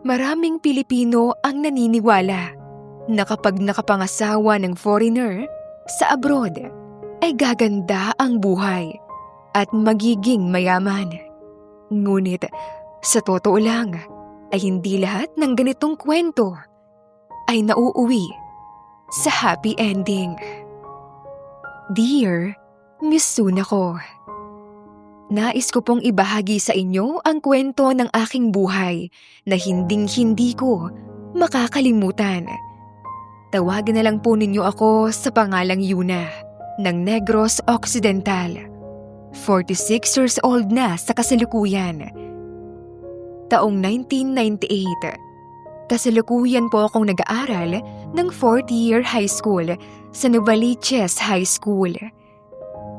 Maraming Pilipino ang naniniwala na kapag nakapangasawa ng foreigner sa abroad ay gaganda ang buhay at magiging mayaman. Ngunit sa totoo lang ay hindi lahat ng ganitong kwento ay nauuwi sa happy ending. Dear Miss Sunako, nais ko pong ibahagi sa inyo ang kwento ng aking buhay na hinding-hindi ko makakalimutan. Tawagan na lang po ninyo ako sa pangalang Yuna ng Negros Occidental. 46 years old na sa kasalukuyan. Taong 1998, kasalukuyan po akong nag-aaral ng 4th year high school sa Novaliches High School.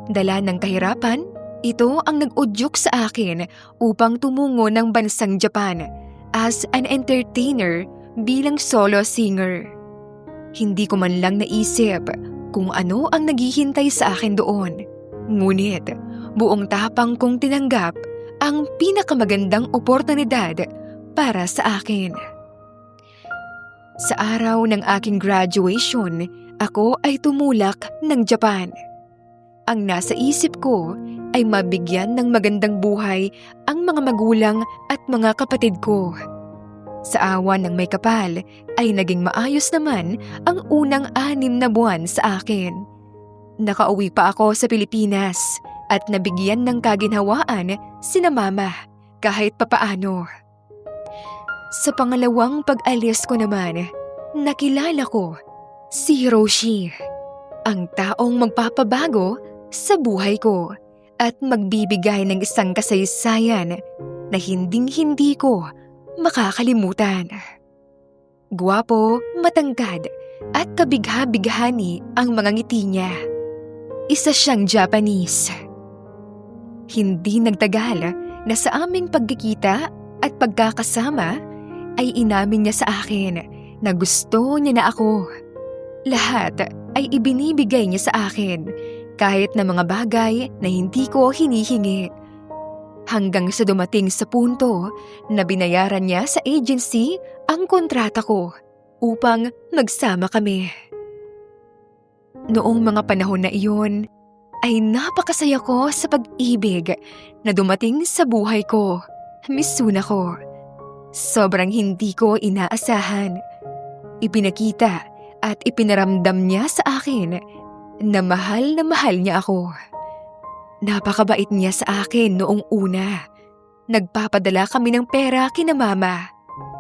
Dala ng kahirapan, ito ang nag-udyok sa akin upang tumungo ng bansang Japan as an entertainer bilang solo singer. Hindi ko man lang naisip kung ano ang naghihintay sa akin doon. Ngunit buong tapang kong tinanggap ang pinakamagandang oportunidad para sa akin. Sa araw ng aking graduation, ako ay tumulak ng Japan. Ang nasa isip ko ay mabigyan ng magandang buhay ang mga magulang at mga kapatid ko. Sa awa ng may kapal ay naging maayos naman ang unang 6 na buwan sa akin. Nakauwi pa ako sa Pilipinas at nabigyan ng kaginhawaan sina mama kahit papaano. Sa pangalawang pag-alis ko naman, nakilala ko si Hiroshi, ang taong magpapabago sa buhay ko at magbibigay ng isang kasaysayan na hinding-hindi ko makakalimutan. Gwapo, matangkad at kabigha-bighani ang mga ngiti niya. Isa siyang Japanese. Hindi nagtagal na sa aming pagkikita at pagkakasama ay inamin niya sa akin na gusto niya na ako. Lahat ay ibinibigay niya sa akin kahit na mga bagay na hindi ko hinihingi. Hanggang sa dumating sa punto na binayaran niya sa agency ang kontrata ko upang magsama kami. Noong mga panahon na iyon ay napakasaya ko sa pag-ibig na dumating sa buhay ko, Miss Sunako. Sobrang hindi ko inaasahan. Ipinakita at ipinaramdam niya sa akin na mahal niya ako. Napakabait niya sa akin noong una. Nagpapadala kami ng pera kina mama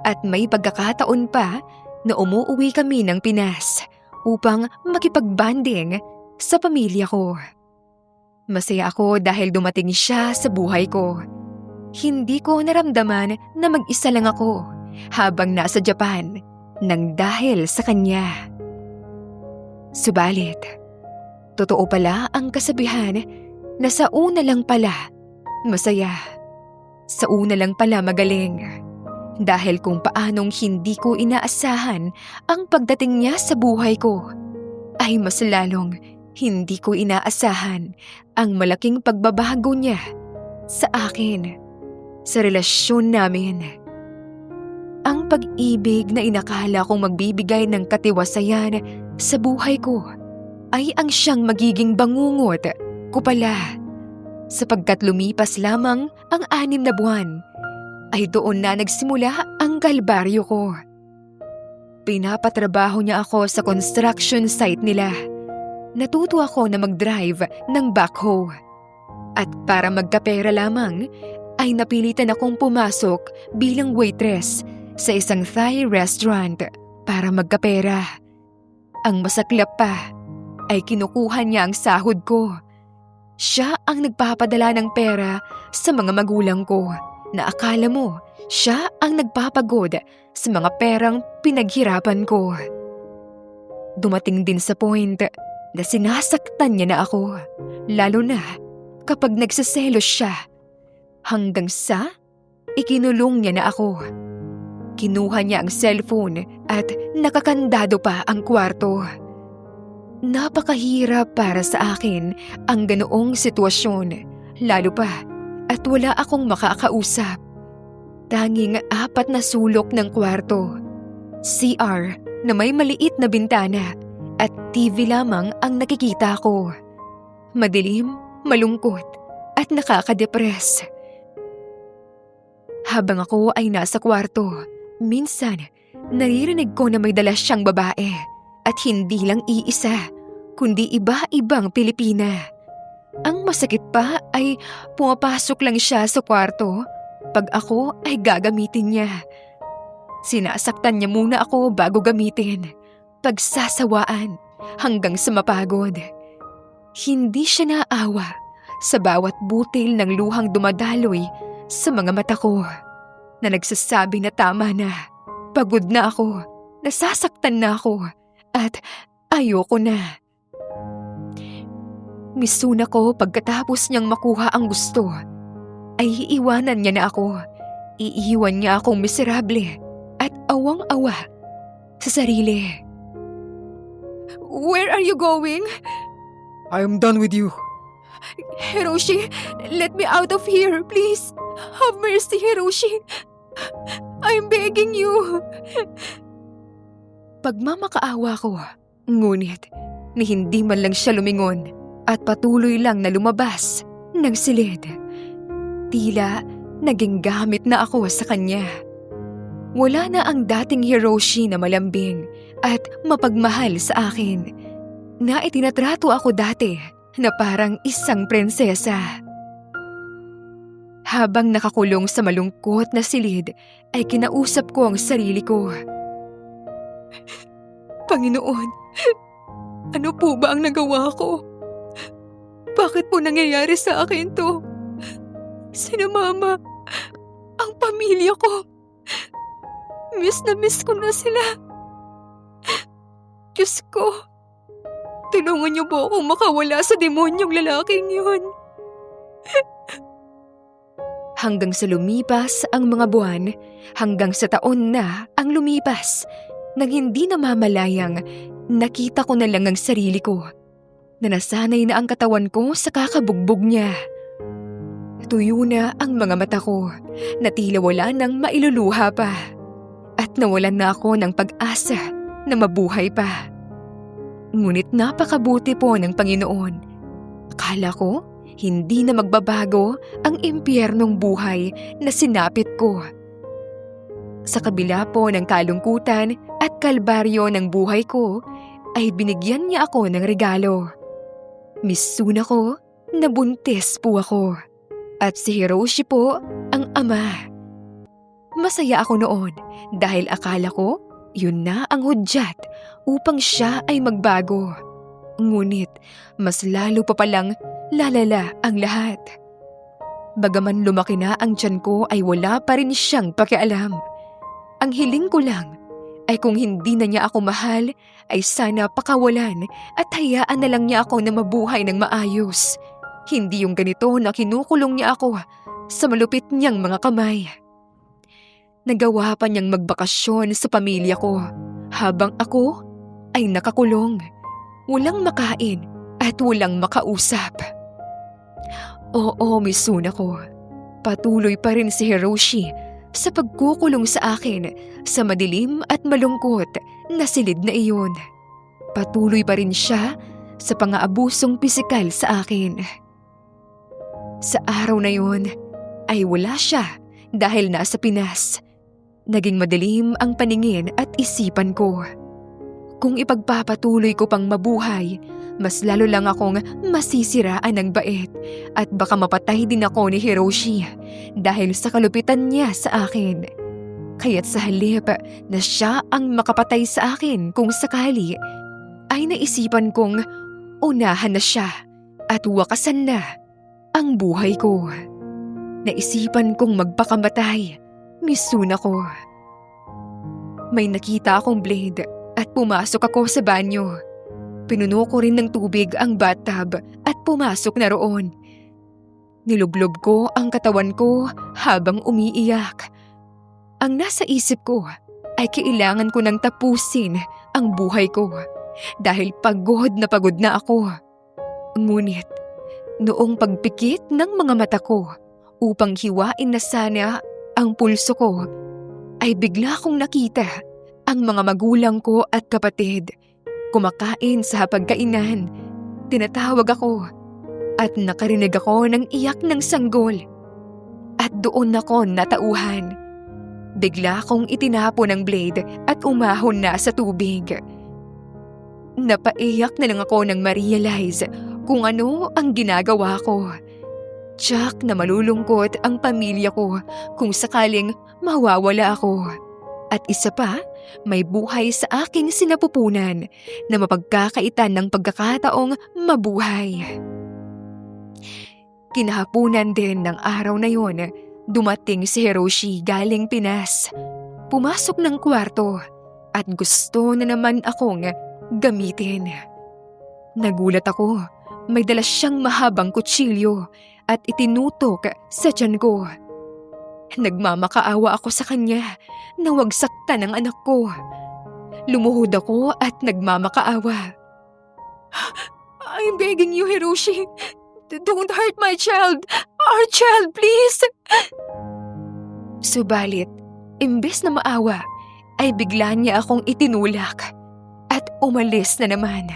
at may pagkakataon pa na umuuwi kami ng Pinas upang makipag-bonding sa pamilya ko. Masaya ako dahil dumating siya sa buhay ko. Hindi ko naramdaman na mag-isa lang ako habang nasa Japan nang dahil sa kanya. Subalit, totoo pala ang kasabihan na sa una lang pala masaya, sa una lang pala magaling. Dahil kung paanong hindi ko inaasahan ang pagdating niya sa buhay ko, ay mas lalong hindi ko inaasahan ang malaking pagbabago niya sa akin, sa relasyon namin. Ang pag-ibig na inakala kong magbibigay ng katiwasayan sa buhay ko ay ang siyang magiging bangungot ko pala. Sapagkat lumipas lamang ang 6 na buwan, ay doon na nagsimula ang kalbaryo ko. Pinapatrabaho niya ako sa construction site nila. Natuto ako na mag-drive ng backhoe. At para magkapera lamang, ay napilitan akong pumasok bilang waitress sa isang Thai restaurant para magkapera. Ang masaklap pa ay kinukuha niya ang sahod ko. Siya ang nagpapadala ng pera sa mga magulang ko na akala mo siya ang nagpapagod sa mga perang pinaghirapan ko. Dumating din sa point na sinasaktan niya na ako, lalo na kapag nagseselos siya. Hanggang sa ikinulong niya na ako. Kinuha niya ang cellphone at nakakandado pa ang kwarto. Napakahirap para sa akin ang ganoong sitwasyon, lalo pa at wala akong makakausap. tanging 4 na sulok ng kwarto. CR na may maliit na bintana at TV lamang ang nakikita ko. Madilim, malungkot at nakakadepress. Habang ako ay nasa kwarto, minsan naririnig ko na may dala siyang babae at hindi lang iisa, kundi iba-ibang Pilipina. Ang masakit pa ay pumapasok lang siya sa kwarto pag ako ay gagamitin niya. Sinasaktan niya muna ako bago gamitin, pagsasawaan hanggang sa mapagod. Hindi siya naawa sa bawat butil ng luhang dumadaloy sa mga mata ko na nagsasabi na tama na, pagod na ako, nasasaktan na ako at ayoko na. Misuna ko pagkatapos niyang makuha ang gusto, ay iiwanan niya na ako. Iiwan niya akong miserable at awang-awa sa sarili. Where are you going? I am done with you. Hiroshi, let me out of here, please. Have mercy, Hiroshi. I'm begging you. Pagmamakaawa ko, ngunit ni hindi man lang siya lumingon at patuloy lang na lumabas ng silid. Tila naging gamit na ako sa kanya. Wala na ang dating Hiroshi na malambing at mapagmahal sa akin, na itinatrato ako dati na parang isang prinsesa. Habang nakakulong sa malungkot na silid, ay kinausap ko ang sarili ko. Panginoon, ano po ba ang nagawa ko? Bakit po nangyayari sa akin to? Sina Mama, ang pamilya ko. Miss na miss ko na sila. Diyos ko, tulungan niyo po akong makawala sa demonyong lalaking yun. Hanggang sa lumipas ang mga buwan, hanggang sa taon na ang lumipas, nang hindi namamalayang nakita ko na lang ang sarili ko, na nasanay na ang katawan ko sa kakabugbog niya. Tuyo na ang mga mata ko, na tila wala nang mailuluha pa, at nawalan na ako ng pag-asa na mabuhay pa. Ngunit napakabuti po ng Panginoon. Akala ko, hindi na magbabago ang impyernong buhay na sinapit ko. Sa kabila po ng kalungkutan at kalbaryo ng buhay ko, ay binigyan niya ako ng regalo. Misuna ko na buntis po ako. At si Hiroshi po ang ama. Masaya ako noon dahil akala ko yun na ang hudyat upang siya ay magbago. Ngunit mas lalo pa palang lalala ang lahat. Bagaman lumaki na ang tiyan ko ay wala pa rin siyang pakialam. Ang hiling ko lang ay kung hindi na niya ako mahal ay sana pakawalan at hayaan na lang niya ako na mabuhay ng maayos. Hindi yung ganito na kinukulong niya ako sa malupit niyang mga kamay. Nagawa pa niyang magbakasyon sa pamilya ko habang ako ay nakakulong. Walang makain at walang makausap. Oo, Misuna ko. Patuloy pa rin si Hiroshi sa pagkukulong sa akin sa madilim at malungkot na silid na iyon. Patuloy pa rin siya sa pang-aabusong pisikal sa akin. Sa araw na yun ay wala siya dahil nasa Pinas. Naging madilim ang paningin at isipan ko. Kung ipagpapatuloy ko pang mabuhay, mas lalo lang akong masisiraan ng bait at baka mapatay din ako ni Hiroshi dahil sa kalupitan niya sa akin. Kaya't sa halip na siya ang makapatay sa akin kung sakali, ay naisipan kong unahan na siya at wakasan na ang buhay ko. Naisipan kong magpakamatay, Misuna ko. May nakita akong blade at pumasok ako sa banyo. Pinuno ko rin ng tubig ang bathtub at pumasok na roon. Nilublob ko ang katawan ko habang umiiyak. Ang nasa isip ko ay kailangan ko nang tapusin ang buhay ko dahil pagod na ako. Ngunit noong pagpikit ng mga mata ko upang hiwain na sana ang pulso ko, ay bigla kong nakita ang mga magulang ko at kapatid kumakain sa hapagkainan. Tinatawag ako at nakarinig ako ng iyak ng sanggol. At doon ako natauhan. Bigla akong itinapon ng blade at umahon na sa tubig. Napaiyak na lang ako nang ma-realize kung ano ang ginagawa ko. Tiyak na malulungkot ang pamilya ko kung sakaling mawawala ako. At isa pa, may buhay sa aking sinapupunan na mapagkakaitan ng pagkakataong mabuhay. Kinahapunan din ng araw na yon, dumating si Hiroshi galing Pinas. Pumasok ng kwarto at gusto na naman akong gamitin. Nagulat ako, may dala siyang mahabang kutsilyo at itinutok sa tiyan ko. Nagmamakaawa ako sa kanya na huwag saktan ang anak ko. Lumuhod ako at nagmamakaawa. I'm begging you, Hiroshi. Don't hurt my child. Our child, please. Subalit, imbes na maawa, ay bigla niya akong itinulak at umalis na naman.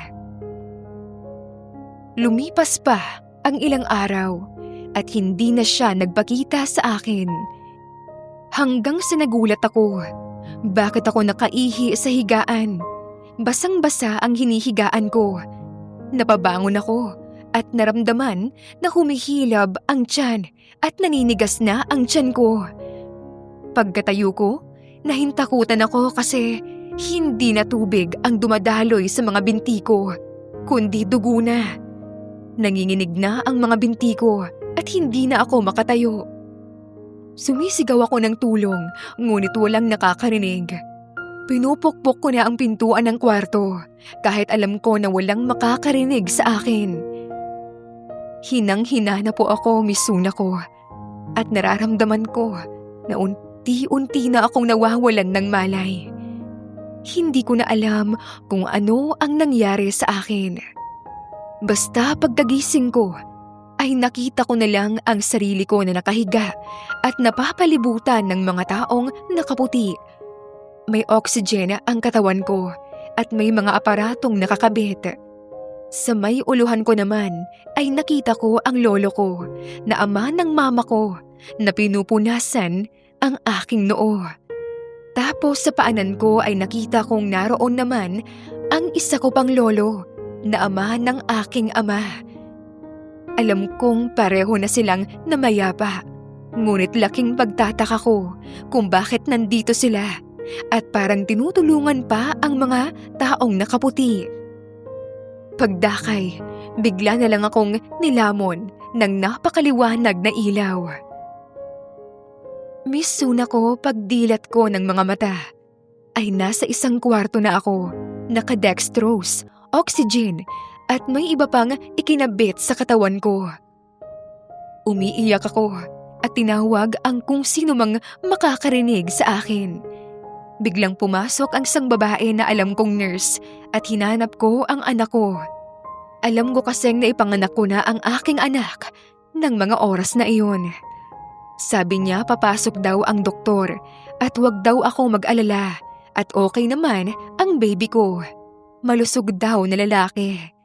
Lumipas pa ang ilang araw at hindi na siya nagpakita sa akin. Hanggang sa nagulat ako, bakit ako nakaihi sa higaan? Basang-basa ang hinihigaan ko. Napabangon ako at naramdaman na humihilab ang tiyan at naninigas na ang tiyan ko. Pagkatayo ko, nahintakutan ako kasi hindi na tubig ang dumadaloy sa mga binti ko, kundi dugo na. Nanginginig na ang mga binti ko at hindi na ako makatayo. Sumisigaw ako ng tulong, ngunit walang nakakarinig. Pinupukpok ko na ang pintuan ng kwarto, kahit alam ko na walang makakarinig sa akin. Hinang-hina na po ako, Misuna ko, at nararamdaman ko na unti-unti na akong nawawalan ng malay. Hindi ko na alam kung ano ang nangyari sa akin. Basta pagkagising ko, ay nakita ko na lang ang sarili ko na nakahiga at napapalibutan ng mga taong nakaputi. May oxygen ang katawan ko at may mga aparatong nakakabit. Sa may uluhan ko naman ay nakita ko ang lolo ko na ama ng mama ko na pinupunasan ang aking noo. Tapos sa paanan ko ay nakita kong naroon naman ang isa ko pang lolo na ama ng aking ama. Alam kong pareho na silang namayapa, ngunit laking pagtataka ko kung bakit nandito sila at parang tinutulungan pa ang mga taong nakaputi. Pagdakay, bigla na lang akong nilamon ng napakaliwanag na ilaw. Misuna ko pagdilat ko ng mga mata ay nasa isang kwarto na ako, naka-dextrose, oxygen, at may iba pang ikinabit sa katawan ko. Umiiyak ako at tinawag ang kung sino mang makakarinig sa akin. Biglang pumasok ang isang babae na alam kong nurse at hinanap ko ang anak ko. Alam ko kasing naipanganak ko na ang aking anak ng mga oras na iyon. Sabi niya papasok daw ang doktor at wag daw ako mag-alala at okay naman ang baby ko. Malusog daw na lalaki.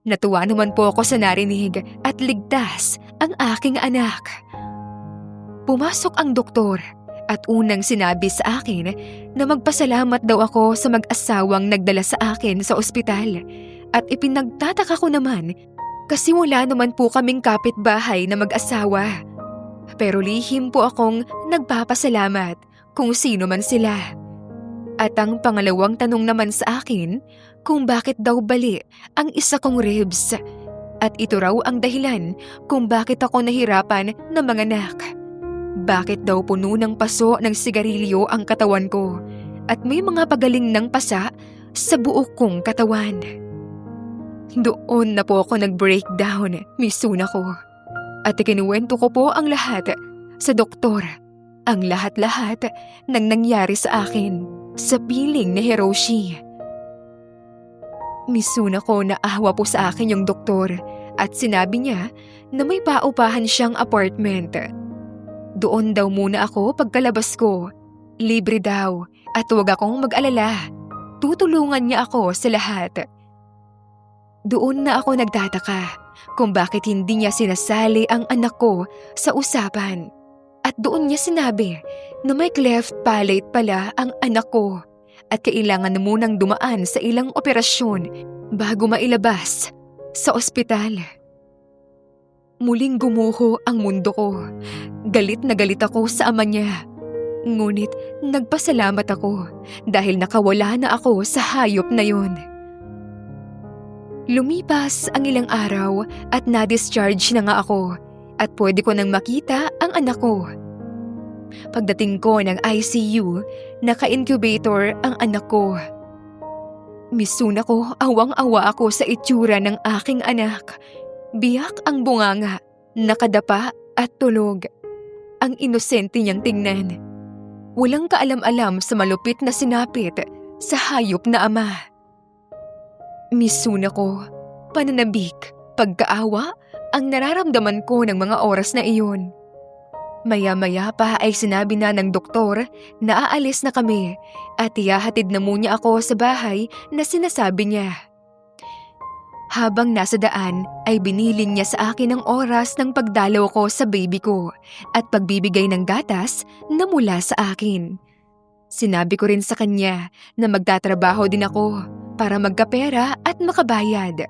Natuwa naman po ako sa narinig at ligtas ang aking anak. Pumasok ang doktor at unang sinabi sa akin na magpasalamat daw ako sa mag-asawang nagdala sa akin sa ospital at ipinagtataka ko naman kasi wala naman po kaming kapitbahay na mag-asawa. Pero lihim po akong nagpapasalamat kung sino man sila. At ang pangalawang tanong naman sa akin kung bakit daw bali ang isa kong ribs. At ito raw ang dahilan kung bakit ako nahirapan na manganak. Bakit daw puno ng paso ng sigarilyo ang katawan ko at may mga pagaling ng pasa sa buo kong katawan. Doon na po ako nag-breakdown, Misuna ko. At ikinuwento ko po ang lahat sa doktor. Ang lahat-lahat ng nangyari sa akin sa piling ni Hiroshi. Misuna ko na awa po sa akin yung doktor at sinabi niya na may paupahan siyang apartment. Doon daw muna ako pagkalabas ko. Libre daw at huwag akong mag-alala. Tutulungan niya ako sa lahat. Doon na ako nagtataka kung bakit hindi niya sinasali ang anak ko sa usapan. At doon niya sinabi na may cleft palate pala ang anak ko at kailangan na munang dumaan sa ilang operasyon bago mailabas sa ospital. Muling gumuho ang mundo ko. Galit na galit ako sa ama niya. Ngunit nagpasalamat ako dahil nakawala na ako sa hayop na yun. Lumipas ang ilang araw at na-discharge na nga ako at pwede ko nang makita ang anak ko. Pagdating ko ng ICU, naka-incubator ang anak ko. Misuna ko, awang-awa ako sa itsura ng aking anak. Biyak ang bunganga, nakadapa at tulog. Ang inosente niyang tingnan. Walang kaalam-alam sa malupit na sinapit sa hayop na ama. Misuna ko, pananabik, pagkaawa ang nararamdaman ko ng mga oras na iyon. Maya-maya pa ay sinabi na ng doktor na aalis na kami at ihahatid na muna ako sa bahay na sinasabi niya. Habang nasa daan ay biniling niya sa akin ang oras ng pagdalaw ko sa baby ko at pagbibigay ng gatas na mula sa akin. Sinabi ko rin sa kanya na magtatrabaho din ako para magkapera at makabayad.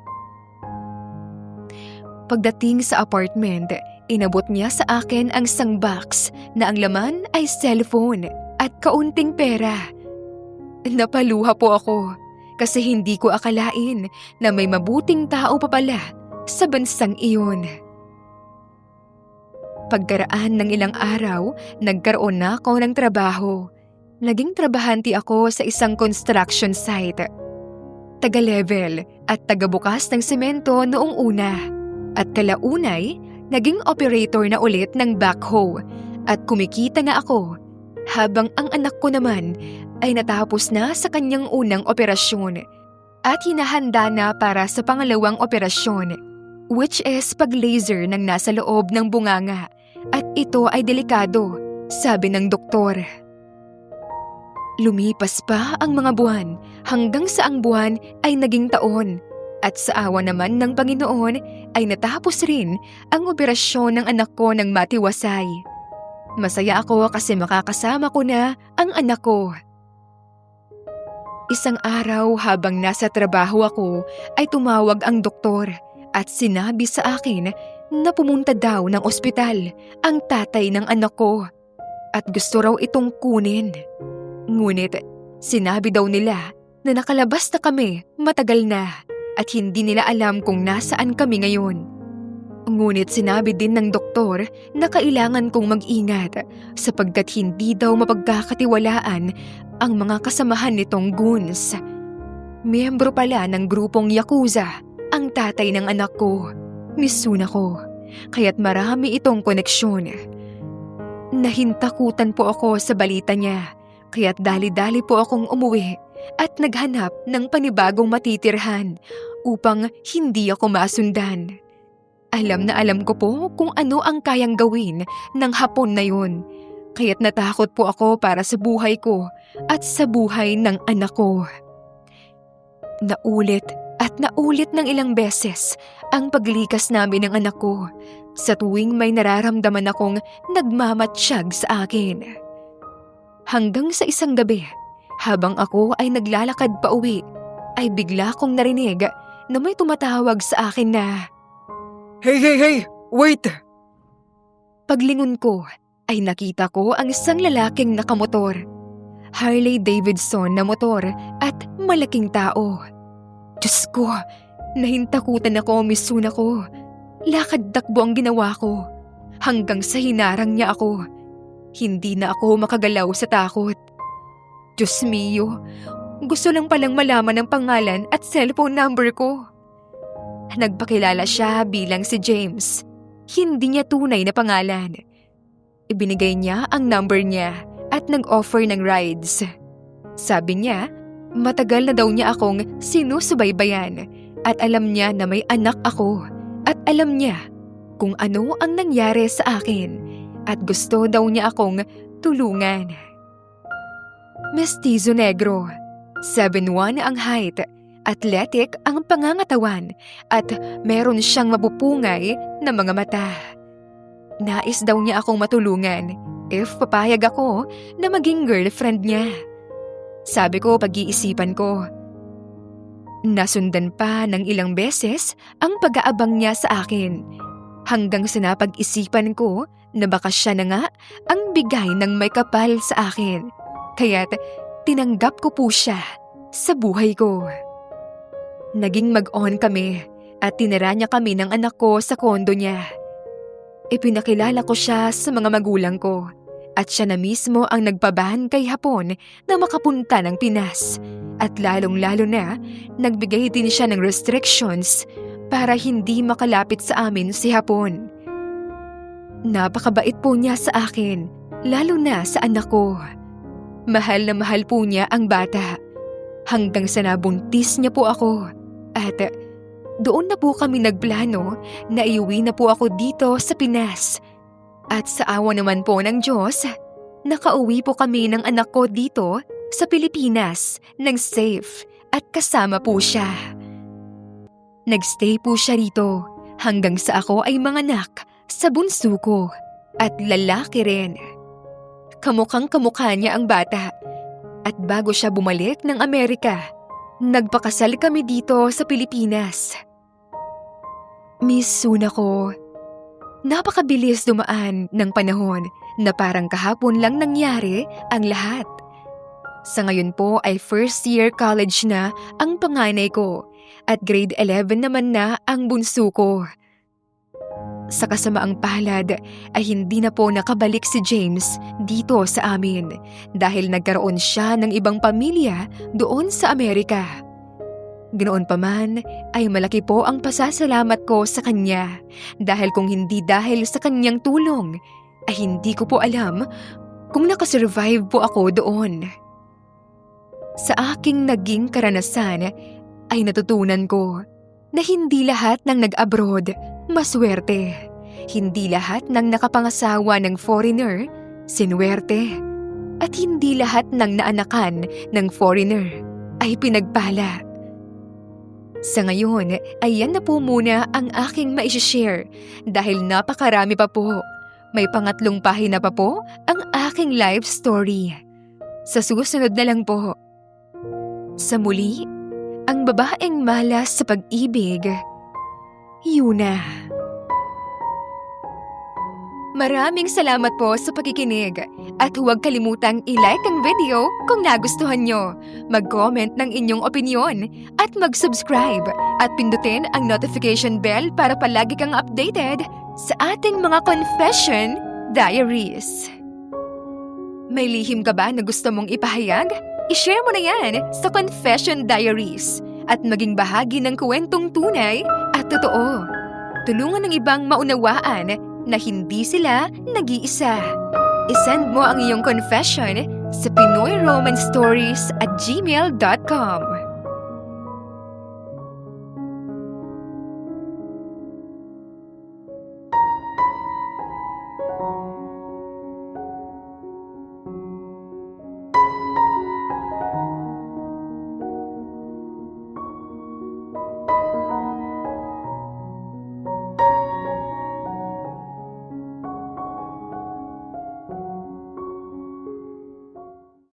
Pagdating sa apartment, inabot niya sa akin ang isang box na ang laman ay cellphone at kaunting pera. Napaluha po ako kasi hindi ko akalain na may mabuting tao pa pala sa bansang iyon. Pagkaraan ng ilang araw, nagkaroon na ako ng trabaho. Naging trabahante ako sa isang construction site. Taga-level at taga-bukas ng semento noong una. At kalaunay, naging operator na ulit ng backhoe at kumikita na ako habang ang anak ko naman ay natapos na sa kanyang unang operasyon at hinahanda na para sa pangalawang operasyon, which is pag-laser ng nasa loob ng bunganga at ito ay delikado, sabi ng doktor. Lumipas pa ang mga buwan hanggang sa ang buwan ay naging taon. At sa awa naman ng Panginoon ay natapos rin ang operasyon ng anak ko ng matiwasay. Masaya ako kasi makakasama ko na ang anak ko. Isang araw habang nasa trabaho ako ay tumawag ang doktor at sinabi sa akin na pumunta daw ng ospital ang tatay ng anak ko at gusto raw itong kunin. Ngunit sinabi daw nila na nakalabas na kami matagal na. At hindi nila alam kung nasaan kami ngayon. Ngunit sinabi din ng doktor na kailangan kong mag-ingat sapagkat hindi daw mapagkakatiwalaan ang mga kasamahan nitong goons. Miyembro pala ng grupong Yakuza ang tatay ng anak ko, Misuna ko, kaya't marami itong koneksyon. Nahintakutan po ako sa balita niya, kaya't dali-dali po akong umuwi at naghanap ng panibagong matitirhan upang hindi ako masundan. Alam na alam ko po kung ano ang kayang gawin ng hapon na yun, kaya't natakot po ako para sa buhay ko at sa buhay ng anak ko. Naulit at naulit ng ilang beses ang paglikas namin ng anak ko sa tuwing may nararamdaman akong nagmamatsyag sa akin. Hanggang sa isang gabi, habang ako ay naglalakad pa uwi, ay bigla kong narinig na may tumatawag sa akin na, Hey! Wait! Paglingon ko ay nakita ko ang isang lalaking nakamotor. Harley Davidson na motor at malaking tao. Diyos ko, nahintakutan ako, Misuna ko. Lakad-takbo ang ginawa ko hanggang sa hinarang niya ako. Hindi na ako makagalaw sa takot. Diyos mio, gusto lang palang malaman ang pangalan at cellphone number ko. Nagpakilala siya bilang si James. Hindi niya tunay na pangalan. Ibinigay niya ang number niya at nag-offer ng rides. Sabi niya, matagal na daw niya akong sinusubaybayan at alam niya na may anak ako at alam niya kung ano ang nangyari sa akin at gusto daw niya akong tulungan. Mestizo negro, 7'1" ang height, athletic ang pangangatawan at meron siyang mapupungay na mga mata. Nais daw niya akong matulungan if papayag ako na maging girlfriend niya. Sabi ko pag-iisipan ko. Nasundan pa ng ilang beses ang pag-aabang niya sa akin hanggang sa napag-isipan ko na baka siya na nga ang bigay ng may kapal sa akin. Kaya't tinanggap ko po siya sa buhay ko. Naging mag-on kami at tinira niya kami ng anak ko sa kondo niya. Ipinakilala ko siya sa mga magulang ko at siya na mismo ang nagpabahan kay Hapon na makapunta ng Pinas. At lalong-lalo na, nagbigay din siya ng restrictions para hindi makalapit sa amin si Hapon. Napakabait po niya sa akin, lalo na sa anak ko. Mahal na mahal po niya ang bata. Hanggang sa nabuntis niya po ako. At doon na po kami nagplano na iuwi na po ako dito sa Pinas. At sa awa naman po ng Diyos, nakauwi po kami ng anak ko dito sa Pilipinas ng safe at kasama po siya. Nagstay po siya rito hanggang sa ako ay manganak sa bunso ko at lalaki rin. Kamukhang kamukha niya ang bata. At bago siya bumalik ng Amerika, nagpakasal kami dito sa Pilipinas. Miss Sunako, napakabilis dumaan ng panahon na parang kahapon lang nangyari ang lahat. Sa ngayon po ay first year college na ang panganay ko at grade 11 naman na ang bunso ko. Sa kasamaang palad ay hindi na po nakabalik si James dito sa amin dahil nagkaroon siya ng ibang pamilya doon sa Amerika. Ganoon pa man ay malaki po ang pasasalamat ko sa kanya dahil kung hindi dahil sa kanyang tulong ay hindi ko po alam kung nakasurvive po ako doon. Sa aking naging karanasan ay natutunan ko na hindi lahat ng nag-abroad maswerte. Hindi lahat ng nakapangasawa ng foreigner sinwerte. At hindi lahat ng naanakan ng foreigner ay pinagpala. Sa ngayon ay yan na po muna ang aking maishishare dahil napakarami pa po. May pangatlong pahina pa po ang aking life story. Sa susunod na lang po. Sa muli, ang babaeng malas sa pag-ibig, Yuna. Maraming salamat po sa pakikinig at huwag kalimutang i-like ang video kung nagustuhan nyo, mag-comment ng inyong opinyon at mag-subscribe at pindutin ang notification bell para palagi kang updated sa ating mga confession diaries. May lihim ka ba na gusto mong ipahayag? I-share mo na yan sa confession diaries at maging bahagi ng kwentong tunay at totoo. Tulungan ng ibang maunawaan na hindi sila nag-iisa. I-send mo ang iyong confession sa pinoyromancestories@gmail.com.